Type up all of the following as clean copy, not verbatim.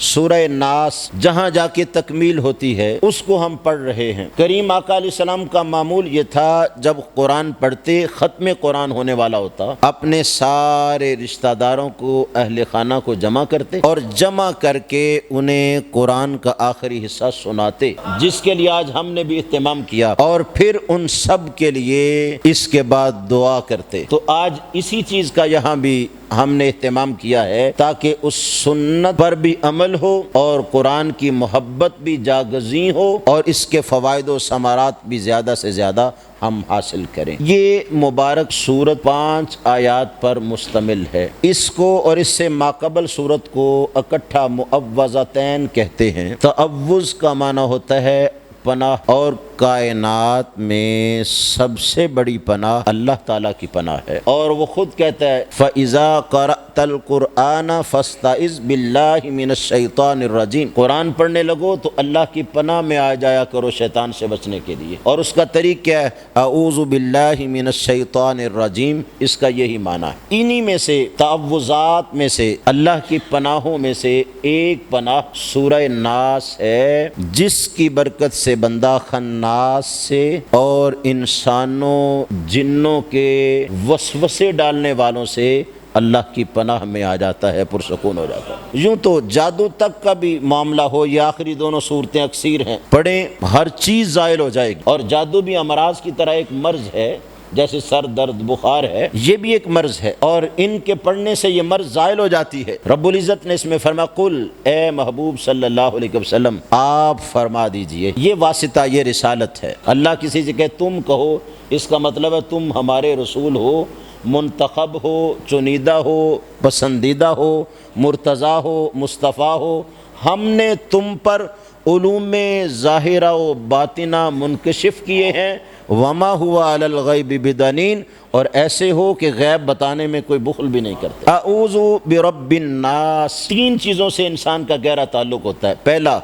سورہ ناس جہاں جا کے تکمیل ہوتی ہے اس کو ہم پڑھ رہے ہیں۔ کریم آقا علیہ السلام کا معمول یہ تھا، جب قرآن پڑھتے ختم قرآن ہونے والا ہوتا، اپنے سارے رشتہ داروں کو، اہل خانہ کو جمع کرتے اور جمع کر کے انہیں قرآن کا آخری حصہ سناتے، جس کے لیے آج ہم نے بھی اہتمام کیا، اور پھر ان سب کے لیے اس کے بعد دعا کرتے۔ تو آج اسی چیز کا یہاں بھی ہم نے اہتمام کیا ہے تاکہ اس سنت پر بھی عمل ہو اور قرآن کی محبت بھی جاگزیں ہو اور اس کے فوائد و ثمرات بھی زیادہ سے زیادہ ہم حاصل کریں۔ یہ مبارک سورت 5 آیات پر مشتمل ہے۔ اس کو اور اس سے ماقبل سورت کو اکٹھا معوذتین کہتے ہیں۔ تعوذ کا معنی ہوتا ہے پناہ، اور کائنات میں سب سے بڑی پناہ اللہ تعالیٰ کی پناہ ہے، اور وہ خود کہتا ہے فَإِذَا قَرَأْتَ الْقُرْآنَ فَاسْتَعِذْ بِاللَّهِ مِنَ الشَّيْطَانِ الرَّجِيمِ۔ قرآن پڑھنے لگو تو اللہ کی پناہ میں آ جایا کرو شیطان سے بچنے کے لیے، اور اس کا طریق کیا ہے؟ اعوذ باللہ من الشیطان الرجیم۔ اس کا یہی معنی ہے۔ انہی میں سے تعوذات میں سے اللہ کی پناہوں میں سے ایک پناہ سورہ ناس ہے، جس کی برکت سے بندہ خناس سے اور انسانوں جنوں کے وسوسے ڈالنے والوں سے اللہ کی پناہ میں آ جاتا ہے، پرسکون ہو جاتا ہے۔ یوں تو جادو تک کا بھی معاملہ ہو، یہ آخری دونوں صورتیں اکثیر ہیں، پڑھیں ہر چیز زائل ہو جائے گی، اور جادو بھی امراض کی طرح ایک مرض ہے، جیسے سر درد بخار ہے، یہ بھی ایک مرض ہے، اور ان کے پڑھنے سے یہ مرض زائل ہو جاتی ہے۔ رب العزت نے اس میں فرمایا قل، اے محبوب صلی اللہ علیہ وسلم آپ فرما دیجئے، یہ واسطہ، یہ رسالت ہے۔ اللہ کسی سے کہ تم کہو، اس کا مطلب ہے تم ہمارے رسول ہو، منتخب ہو، چنیدہ ہو، پسندیدہ ہو، مرتضیٰ ہو، مصطفیٰ ہو، ہم نے تم پر علوم ظاہرہ و باطنہ منکشف کیے ہیں، وما ہوا علی الغیب بدنین، اور ایسے ہو کہ غیب بتانے میں کوئی بخل بھی نہیں کرتے۔ اعوذ برب الناس، 3 چیزوں سے انسان کا گہرا تعلق ہوتا ہے۔ پہلا،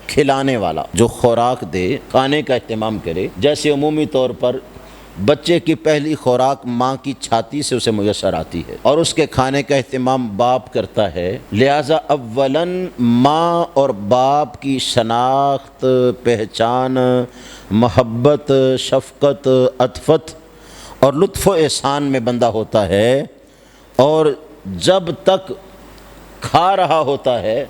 کھلانے والا، جو خوراک دے، کھانے کا اہتمام کرے، جیسے عمومی طور پر بچے کی پہلی خوراک ماں کی چھاتی سے اسے میسر آتی ہے، اور اس کے کھانے کا اہتمام باپ کرتا ہے، لہٰذا اولاً ماں اور باپ کی شناخت، پہچان، محبت، شفقت، عطفت اور لطف و احسان میں بندہ ہوتا ہے، اور جب تک کھا رہا ہوتا ہے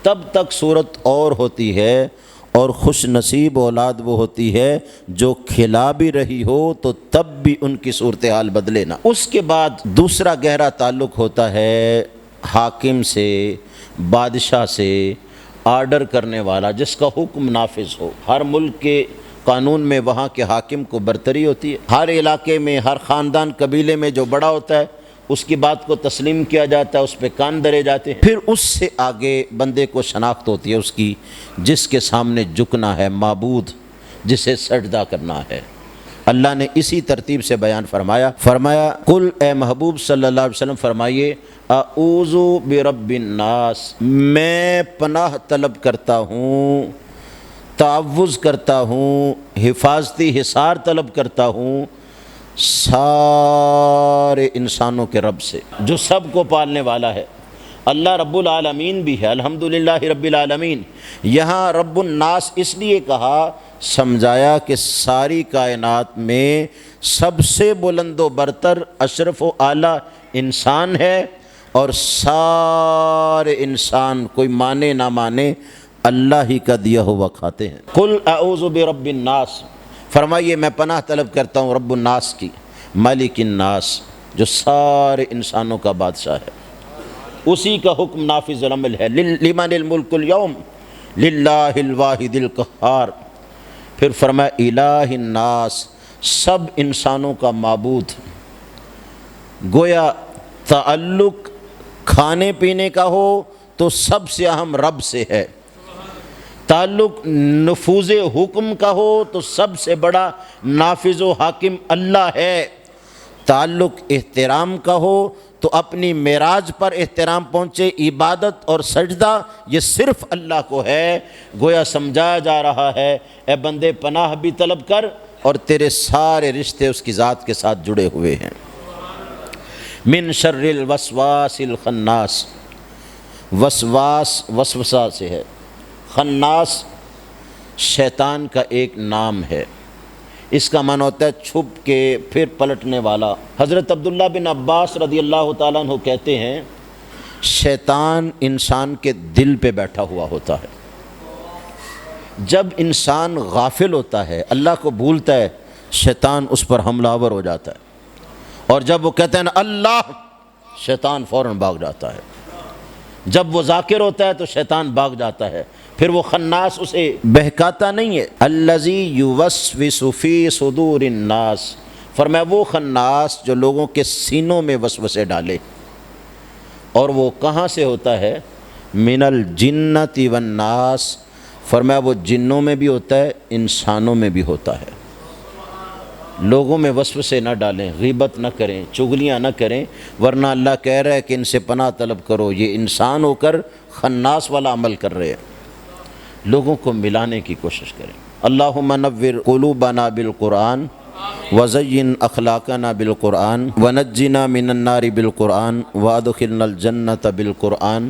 تب تک صورت اور ہوتی ہے، اور خوش نصیب اولاد وہ ہوتی ہے جو کھلا بھی رہی ہو تو تب بھی ان کی صورتحال بدلے نہ۔ اس کے بعد دوسرا گہرا تعلق ہوتا ہے حاکم سے، بادشاہ سے، آرڈر کرنے والا، جس کا حکم نافذ ہو۔ ہر ملک کے قانون میں وہاں کے حاکم کو برتری ہوتی ہے، ہر علاقے میں، ہر خاندان قبیلے میں جو بڑا ہوتا ہے اس کی بات کو تسلیم کیا جاتا ہے، اس پہ کان دھرے جاتے ہیں۔ پھر اس سے آگے بندے کو شناخت ہوتی ہے اس کی، جس کے سامنے جھکنا ہے، معبود جسے سجدہ کرنا ہے۔ اللہ نے اسی ترتیب سے بیان فرمایا قل، اے محبوب صلی اللہ علیہ وسلم فرمائیے اعوذ برب الناس، میں پناہ طلب کرتا ہوں، تعوذ کرتا ہوں، حفاظتی حصار طلب کرتا ہوں سارے انسانوں کے رب سے، جو سب کو پالنے والا ہے۔ اللہ رب العالمین بھی ہے، الحمدللہ رب العالمین۔ یہاں رب الناس اس لیے کہا، سمجھایا کہ ساری کائنات میں سب سے بلند و برتر، اشرف و اعلیٰ انسان ہے، اور سارے انسان کوئی مانے نہ مانے اللہ ہی کا دیا ہوا کھاتے ہیں۔ قل اعوذ برب الناس، فرمائیے میں پناہ طلب کرتا ہوں رب الناس کی، مالک الناس، جو سارے انسانوں کا بادشاہ ہے، اسی کا حکم نافذ العمل ہے۔ لمن الملک اليوم للہ الواحد القہار۔ پھر فرمایا الہ الناس، سب انسانوں کا معبود۔ گویا تعلق کھانے پینے کا ہو تو سب سے اہم رب سے ہے، تعلق نفوذ حکم کا ہو تو سب سے بڑا نافذ و حاکم اللہ ہے، تعلق احترام کا ہو تو اپنی معراج پر احترام پہنچے، عبادت اور سجدہ یہ صرف اللہ کو ہے۔ گویا سمجھایا جا رہا ہے اے بندے پناہ بھی طلب کر، اور تیرے سارے رشتے اس کی ذات کے ساتھ جڑے ہوئے ہیں۔ من شر الوسواس الخناس، وسواس وسوسہ سے ہے، خناس شیطان کا ایک نام ہے، اس کا معنی ہوتا ہے چھپ کے پھر پلٹنے والا۔ حضرت عبداللہ بن عباس رضی اللہ تعالیٰ عنہ کہتے ہیں شیطان انسان کے دل پہ بیٹھا ہوا ہوتا ہے۔ جب انسان غافل ہوتا ہے، اللہ کو بھولتا ہے، شیطان اس پر حملہ آور ہو جاتا ہے، اور جب وہ کہتے ہیں نا اللہ، شیطان فوراً بھاگ جاتا ہے۔ جب وہ ذاکر ہوتا ہے تو شیطان بھاگ جاتا ہے، پھر وہ خناس اسے بہکاتا نہیں ہے۔ الذی یوسوس فی صدور الناس، فرمایا وہ خناس جو لوگوں کے سینوں میں وسوسے ڈالے، اور وہ کہاں سے ہوتا ہے؟ من الجنۃ والناس، فرمایا وہ جنوں میں بھی ہوتا ہے، انسانوں میں بھی ہوتا ہے۔ لوگوں میں وسوسے نہ ڈالیں، غیبت نہ کریں، چغلیاں نہ کریں، ورنہ اللہ کہہ رہا ہے کہ ان سے پناہ طلب کرو، یہ انسان ہو کر خناس والا عمل کر رہے ہیں۔ لوگوں کو ملانے کی کوشش کریں۔ اللہم نور قلوبنا بالقرآن وزین اخلاقنا بالقرآن ونجنا من النار بالقرآن وادخلنا الجنۃ بالقرآن